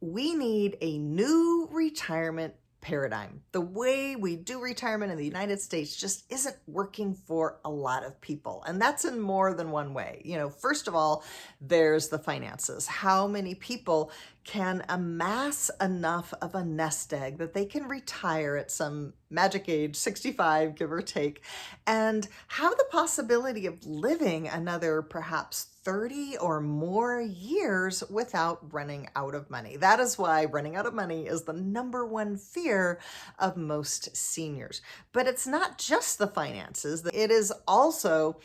we need a new retirement paradigm. The way we do retirement in the United States just isn't working for a lot of people. And that's in more than one way. First of all, there's the finances. How many people can amass enough of a nest egg that they can retire at some magic age, 65, give or take, and have the possibility of living another perhaps 30 or more years without running out of money. That is why running out of money is the number one fear of most seniors. But it's not just the finances, it is also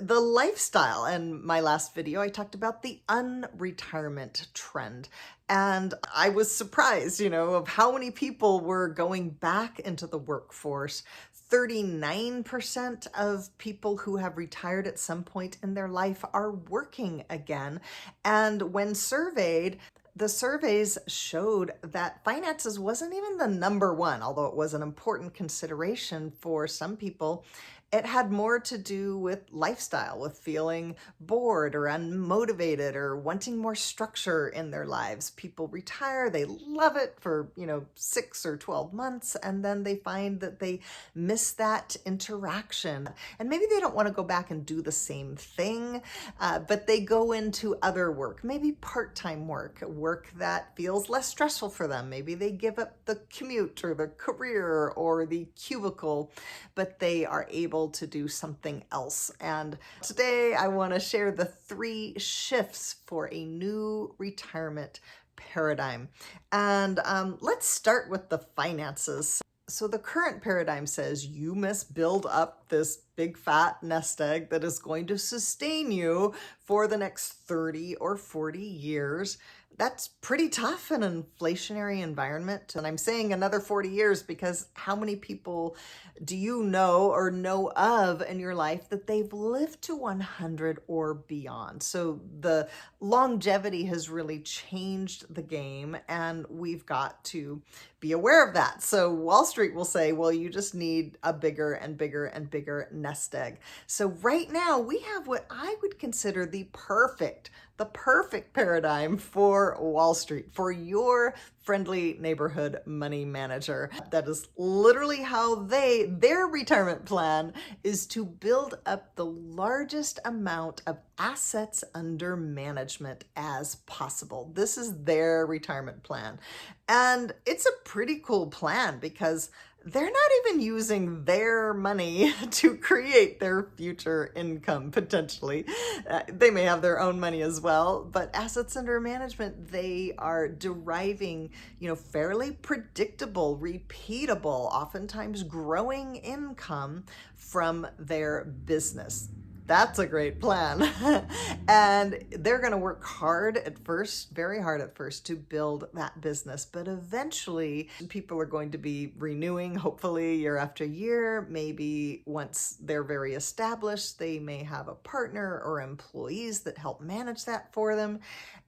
the lifestyle. And my last video, I talked about the unretirement trend. And I was surprised, of how many people were going back into the workforce. 39% of people who have retired at some point in their life are working again. And when surveyed, the surveys showed that finances wasn't even the number one, although it was an important consideration for some people. It had more to do with lifestyle, with feeling bored or unmotivated or wanting more structure in their lives. People retire, they love it for, 6 or 12 months, and then they find that they miss that interaction. And maybe they don't want to go back and do the same thing, but they go into other work, maybe part-time work that feels less stressful for them. Maybe they give up the commute or the career or the cubicle, but they are able to do something else. And today I want to share the 3 shifts for a new retirement paradigm. And let's start with the finances. So the current paradigm says you must build up this big fat nest egg that is going to sustain you for the next 30 or 40 years. That's pretty tough in an inflationary environment. And I'm saying another 40 years because how many people do you know or know of in your life that they've lived to 100 or beyond? So the longevity has really changed the game, and we've got to be aware of that. So Wall Street will say, well, you just need a bigger and bigger and bigger nest egg. So right now we have what I would consider the perfect paradigm for Wall Street, for your friendly neighborhood money manager. That is literally how their retirement plan is to build up the largest amount of assets under management as possible. This is their retirement plan. And it's a pretty cool plan because they're not even using their money to create their future income, potentially. They may have their own money as well, but assets under management, they are deriving, fairly predictable, repeatable, oftentimes growing income from their business. That's a great plan. And they're going to work hard at first, very hard at first, to build that business. But eventually, people are going to be renewing, hopefully, year after year. Maybe once they're very established, they may have a partner or employees that help manage that for them.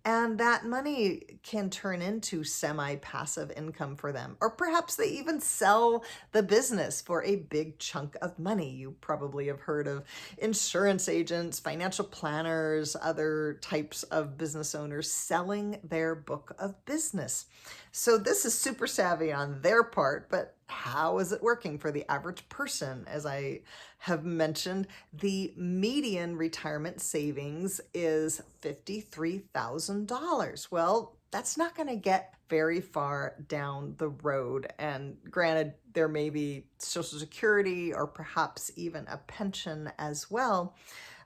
And that money can turn into semi-passive income for them. Or perhaps they even sell the business for a big chunk of money. You probably have heard of insurance agents, financial planners, other types of business owners selling their book of business. So this is super savvy on their part, but how is it working for the average person? As I have mentioned, the median retirement savings is $53,000. Well, that's not going to get very far down the road. And granted, there may be Social Security or perhaps even a pension as well.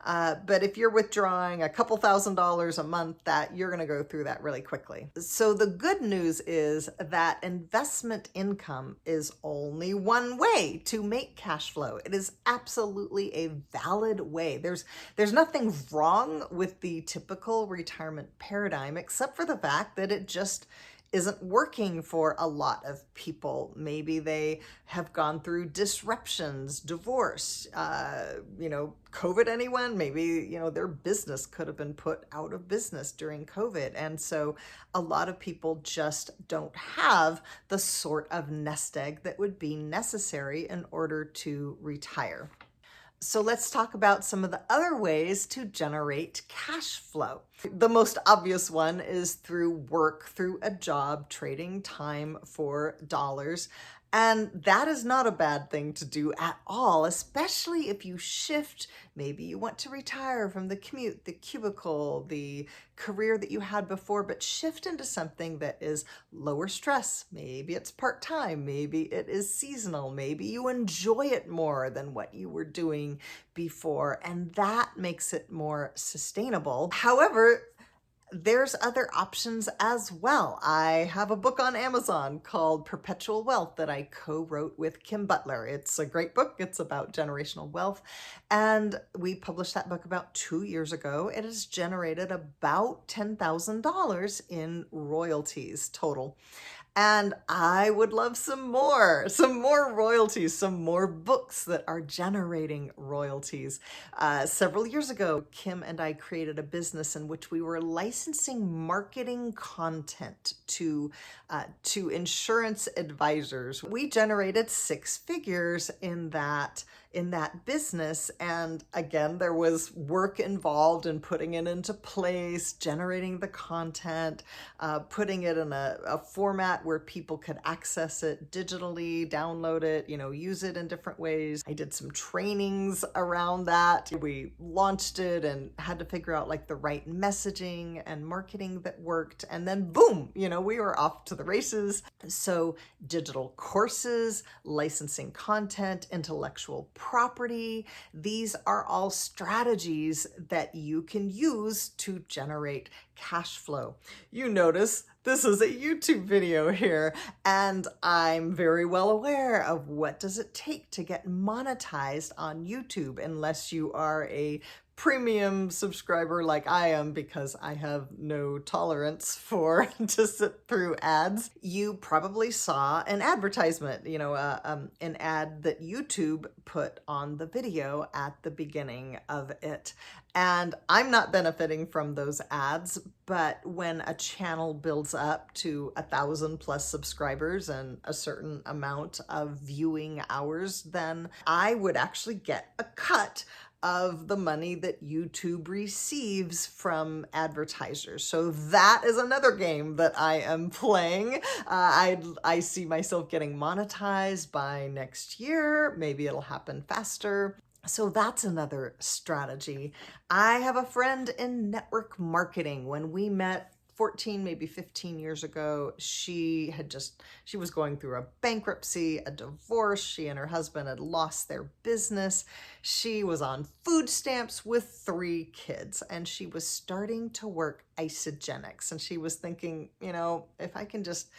But if you're withdrawing a couple $1,000s a month, that you're going to go through that really quickly. So the good news is that investment income is only one way to make cash flow. It is absolutely a valid way. There's nothing wrong with the typical retirement paradigm, except for the fact that it just isn't working for a lot of people. Maybe they have gone through disruptions, divorce, COVID, anyone? Maybe, their business could have been put out of business during COVID. And so a lot of people just don't have the sort of nest egg that would be necessary in order to retire. So let's talk about some of the other ways to generate cash flow. The most obvious one is through work, through a job, trading time for dollars. And that is not a bad thing to do at all, especially if you shift. Maybe you want to retire from the commute, the cubicle, the career that you had before, but shift into something that is lower stress. Maybe it's part-time, maybe it is seasonal, maybe you enjoy it more than what you were doing before, and that makes it more sustainable. However, there's other options as well. I have a book on Amazon called Perpetual Wealth that I co-wrote with Kim Butler. It's a great book. It's about generational wealth. And we published that book about 2 years ago. It has generated about $10,000 in royalties total. And I would love some more royalties, some more books that are generating royalties. Several years ago, Kim and I created a business in which we were licensing marketing content to insurance advisors. We generated 6 figures in that business. And again, there was work involved in putting it into place, generating the content, putting it in a format where people could access it digitally, download it, use it in different ways. I did some trainings around that. We launched it and had to figure out like the right messaging and marketing that worked. And then boom, we were off to the races. So digital courses, licensing content, intellectual property, these are all strategies that you can use to generate cash flow. You notice this is a YouTube video here, and I'm very well aware of what does it take to get monetized on YouTube, unless you are a premium subscriber like I am, because I have no tolerance for to sit through ads. You probably saw an advertisement, an ad that YouTube put on the video at the beginning of it. And I'm not benefiting from those ads, but when a channel builds up to 1,000 plus subscribers and a certain amount of viewing hours, then I would actually get a cut of the money that YouTube receives from advertisers. So that is another game that I am playing. I see myself getting monetized by next year. Maybe it'll happen faster. So that's another strategy. I have a friend in network marketing. When we met 14, maybe 15 years ago, she was going through a bankruptcy, a divorce. She and her husband had lost their business. She was on food stamps with 3 kids, and she was starting to work isogenics. And she was thinking, if I can just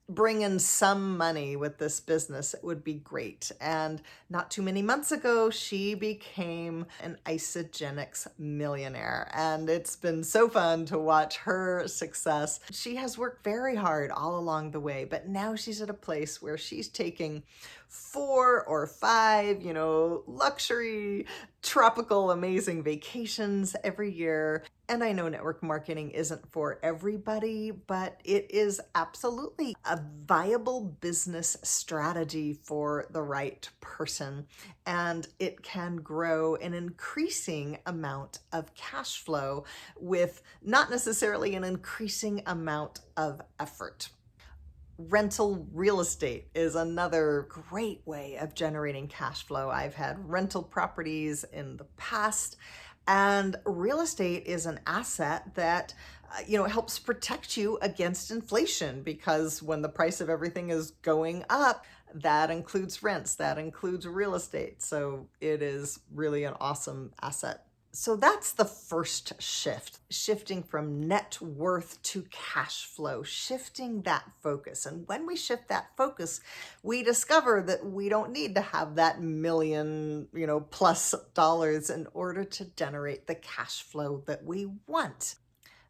bring in some money with this business, it would be great. And not too many months ago, she became an isogenics millionaire. And it's been so fun to watch her success. She has worked very hard all along the way, but now she's at a place where she's taking 4 or 5, luxury, tropical, amazing vacations every year. And I know network marketing isn't for everybody, but it is absolutely a viable business strategy for the right person. And it can grow an increasing amount of cash flow with not necessarily an increasing amount of effort. Rental real estate is another great way of generating cash flow. I've had rental properties in the past, and real estate is an asset that helps protect you against inflation, because when the price of everything is going up, that includes rents, that includes real estate. So it is really an awesome asset. So that's the first shift, shifting from net worth to cash flow, shifting that focus. And when we shift that focus, we discover that we don't need to have that million, plus dollars in order to generate the cash flow that we want.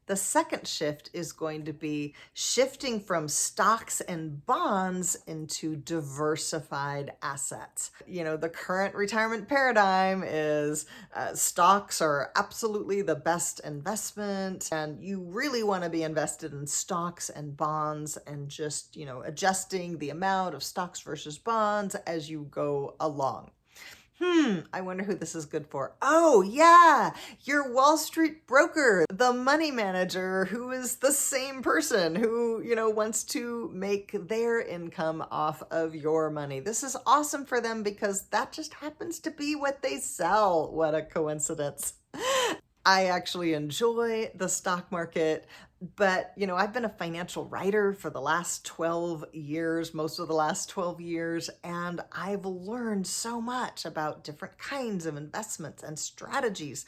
The second shift is going to be shifting from stocks and bonds into diversified assets. The current retirement paradigm is stocks are absolutely the best investment, and you really want to be invested in stocks and bonds and just, adjusting the amount of stocks versus bonds as you go along. I wonder who this is good for. Oh, yeah, your Wall Street broker, the money manager who is the same person who, wants to make their income off of your money. This is awesome for them because that just happens to be what they sell. What a coincidence. I actually enjoy the stock market, but I've been a financial writer for the last 12 years, most of the last 12 years, and I've learned so much about different kinds of investments and strategies,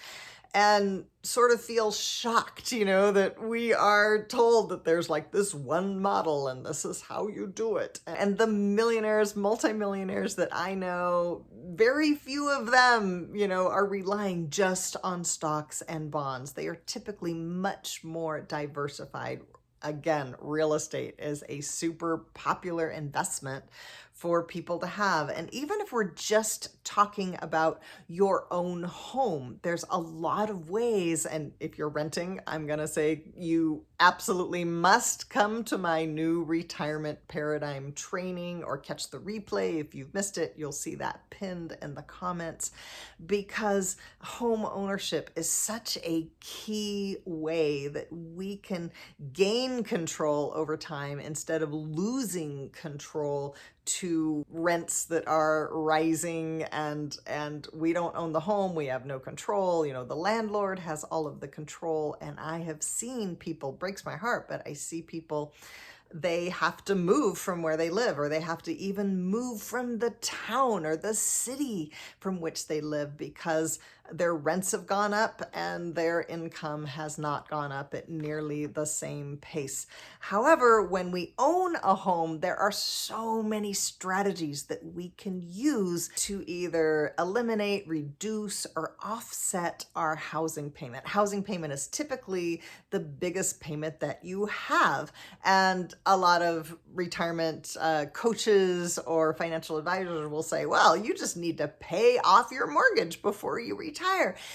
and sort of feel shocked, that we are told that there's like this one model and this is how you do it. And the millionaires, multimillionaires that I know, very few of them, are relying just on stocks and bonds. They are typically much more diversified. Again, real estate is a super popular investment for people to have. And even if we're just talking about your own home, there's a lot of ways. And if you're renting, I'm going to say you absolutely must come to my new retirement paradigm training or catch the replay. If you've missed it, you'll see that pinned in the comments, because home ownership is such a key way that we can gain control over time instead of losing control to rents that are rising, and we don't own the home, we have no control. The landlord has all of the control. And I have seen people, breaks my heart, but I see people, they have to move from where they live, or they have to even move from the town or the city from which they live because their rents have gone up and their income has not gone up at nearly the same pace. However, when we own a home, there are so many strategies that we can use to either eliminate, reduce, or offset our housing payment. Housing payment is typically the biggest payment that you have. And a lot of retirement coaches or financial advisors will say, well, you just need to pay off your mortgage before you retire.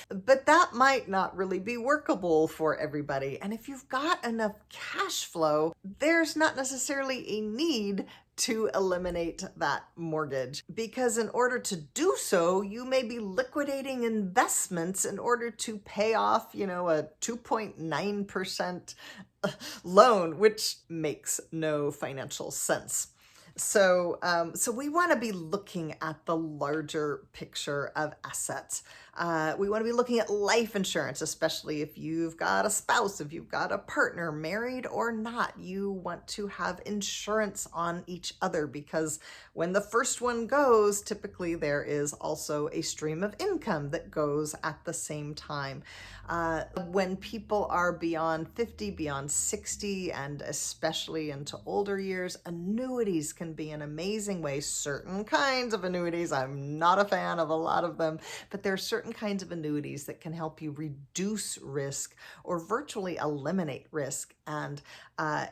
But that might not really be workable for everybody. And if you've got enough cash flow, there's not necessarily a need to eliminate that mortgage, because in order to do so, you may be liquidating investments in order to pay off, a 2.9% loan, which makes no financial sense. So we want to be looking at the larger picture of assets. We want to be looking at life insurance, especially if you've got a spouse, if you've got a partner, married or not. You want to have insurance on each other, because when the first one goes, typically there is also a stream of income that goes at the same time. When people are beyond 50, beyond 60, and especially into older years, annuities can be an amazing way. Certain kinds of annuities, I'm not a fan of a lot of them, but there are certain kinds of annuities that can help you reduce risk or virtually eliminate risk. And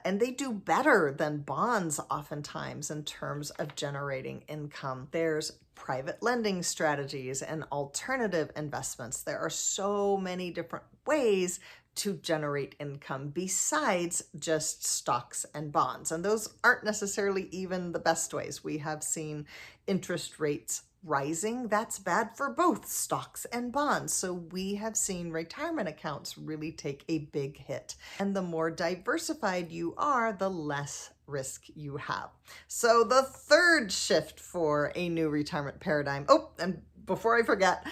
they do better than bonds oftentimes in terms of generating income. There's private lending strategies and alternative investments. There are so many different ways to generate income besides just stocks and bonds. And those aren't necessarily even the best ways. We have seen interest rates rising. That's bad for both stocks and bonds. So we have seen retirement accounts really take a big hit. And the more diversified you are, the less risk you have. So the third shift for a new retirement paradigm. Oh, and before I forget,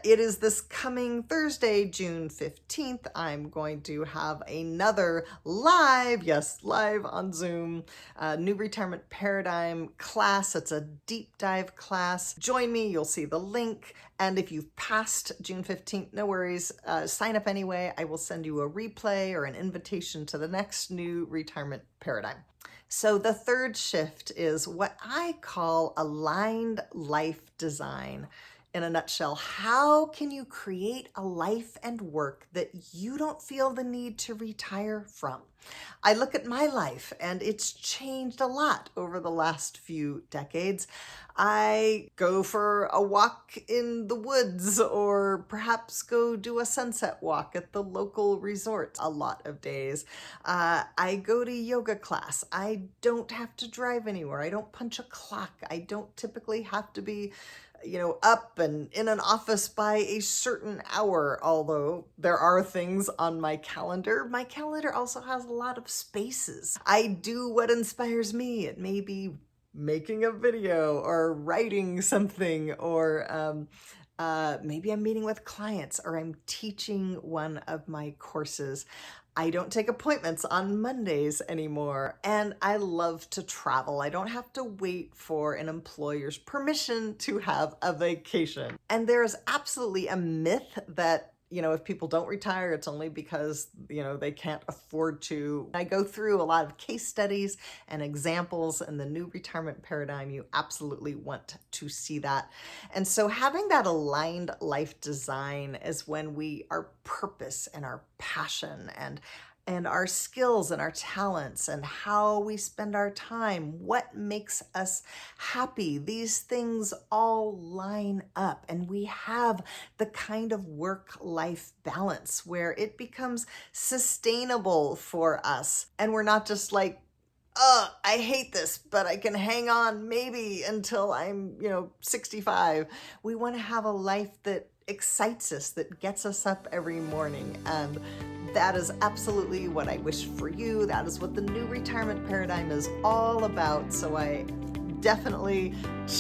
it is this coming Thursday, June 15th. I'm going to have another live on Zoom, new retirement paradigm class. It's a deep dive class. Join me, you'll see the link. And if you've passed June 15th, no worries, sign up anyway. I will send you a replay or an invitation to the next new retirement paradigm. So the third shift is what I call aligned life design. In a nutshell, how can you create a life and work that you don't feel the need to retire from? I look at my life and it's changed a lot over the last few decades. I go for a walk in the woods, or perhaps go do a sunset walk at the local resort a lot of days. I go to yoga class. I don't have to drive anywhere. I don't punch a clock. I don't typically have to be up and in an office by a certain hour, although there are things on my calendar. My calendar also has a lot of spaces. I do what inspires me. It may be making a video or writing something, or maybe I'm meeting with clients, or I'm teaching one of my courses. I don't take appointments on Mondays anymore, and I love to travel. I don't have to wait for an employer's permission to have a vacation. And there's absolutely a myth that if people don't retire, it's only because, they can't afford to. I go through a lot of case studies and examples in the new retirement paradigm. You absolutely want to see that. And so having that aligned life design is when our purpose and our passion and our skills and our talents and how we spend our time, what makes us happy, these things all line up, and we have the kind of work-life balance where it becomes sustainable for us, and we're not just like, I hate this, but I can hang on maybe until I'm 65. We want to have a life that excites us, that gets us up every morning, and that is absolutely what I wish for you. That is what the new retirement paradigm is all about. So I definitely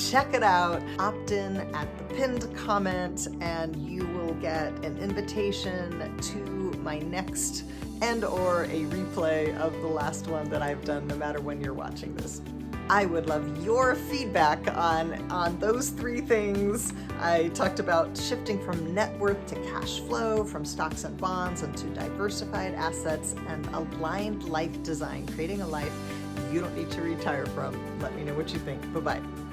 check it out. Opt in at the pinned comment, and you will get an invitation to my next and/or a replay of the last one that I've done, no matter when you're watching this. I would love your feedback on those three things. I talked about shifting from net worth to cash flow, from stocks and bonds into diversified assets, and aligned life design, creating a life you don't need to retire from. Let me know what you think. Bye-bye.